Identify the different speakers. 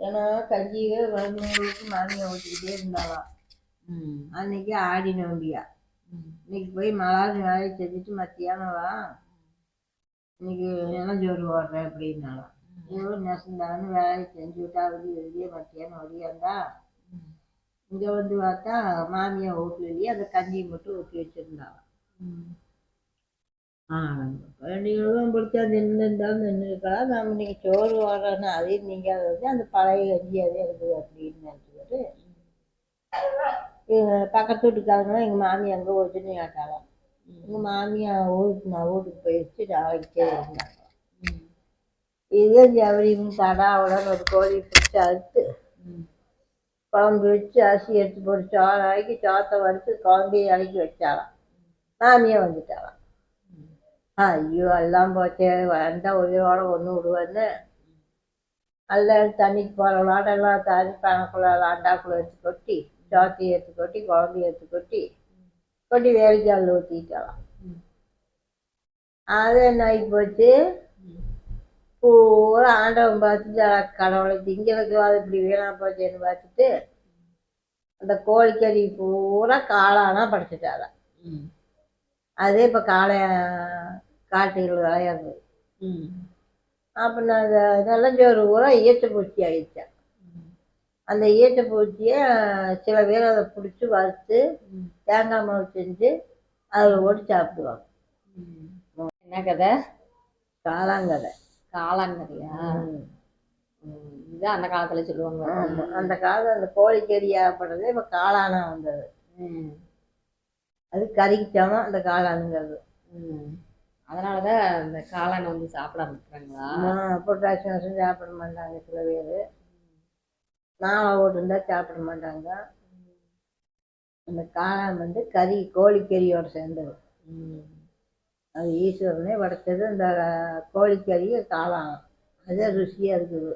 Speaker 1: ஏன்னா கஞ்சியே குழந்தைங்களுக்கு மாமியை ஊற்றிக்கிட்டே இருந்தாலாம். அன்னைக்கு ஆடி நோம்பியா. இன்னைக்கு போய் மலாது வேலையை செஞ்சுட்டு மத்தியானம் வா, இன்னைக்கு இளஞ்சோறு ஓடுறேன் அப்படின்னாலாம். இவ்வளோ நெசந்தான்னு வேலையை செஞ்சு விட்டா வெளியே மத்தியானம் வழியாந்தா இங்கே வந்து பார்த்தா மாமியை வீட்டுலேயே அந்த கஞ்சியை மட்டும் ஊற்றி வச்சுருந்தாலாம். குழந்தைங்களும் பிடிச்சா நின்று இருந்தாலும் நின்று இருக்கலாம். நம்ம இன்னைக்கு சோறு ஓடுறோன்னா அதையும் நீங்கள் வந்து அந்த பழைய கஞ்சி அதே இருக்குது அப்படின்னு நினச்சிக்கிட்டு பக்கத்து வீட்டுக்காரங்களும் எங்கள் மாமி அங்கே ஒருத்தனே கேட்டாலும் எங்கள் மாமியை நான் வீட்டுக்கு போயிடுச்சு நாளைக்கே இருந்தாங்க. இதே ஜவரியும் தடா உடனே ஒரு கோழி பிடிச்சி அறுத்து குழம்பு வச்சு அரிசி எடுத்து போட்டு சோறு ஆக்கி சோத்தை வறுத்து குழந்தைய இறக்கி வச்சாலாம். மாமியை வந்துட்டாலாம். ஐயோ எல்லாம் போச்சே வேண்டாம் உயிரோட ஒன்று விடுவேன்னு எல்லாம் தண்ணிக்கு போகிறவங்களோட எல்லாம் தண்ணி பணக்குள்ள லாண்டாக்குள்ள எடுத்து கொட்டி சோத்தையை எடுத்து கொட்டி குழந்தைய எடுத்து கொட்டி கொட்டி வேலைக்கால் ஊற்றிட்டாலாம். அது என்ன ஆகி போச்சு, பூரா ஆண்டவன் பார்த்துட்டு கடவுளை திங்களுக்கு அது இப்படி வீணா போச்சேன்னு பார்த்துட்டு அந்த கோழிக்கறி பூரா காளானா படைச்சிட்டாலாம். அதே இப்போ காட்டுகள் விளையாடுது. அப்போ நான் நல்லஞ்சோறு பூரா ஈச்ச பூச்சி ஆகிடுச்சேன். அந்த ஈச்ச பூச்சியை சில பேர் அதை பிடிச்சி வறுத்து தேங்காய் மாவு செஞ்சு அதில் போட்டு சாப்பிடுவாங்க.
Speaker 2: என்ன கதை?
Speaker 1: காளாங்கதை.
Speaker 2: காளாங்கதையா? இதுதான் அந்த காலத்தில் சொல்லுவாங்க.
Speaker 1: ஆமாம், அந்த காலம் அந்த கோழிக்கறி ஆகப்படுறது இப்போ காளானா வந்தது. அது கறிக்கிச்சாமா அந்த காளானுங்கிறது.
Speaker 2: அதனால தான் இந்த காளானை வந்து சாப்பிட ஆரம்பிக்கிறாங்களா?
Speaker 1: புரட்டாசி மாதம் சாப்பிட மாட்டாங்க சில பேர், நாளை ஓட்டு இருந்தால் சாப்பிட மாட்டாங்க. அந்த காளான் வந்து கோழிக்கறியோடு சேர்ந்தது. அது ஈஸ்வரனே படைச்சது இந்த கோழிக்கறியை காளான். அதே ருசியாக இருக்குது.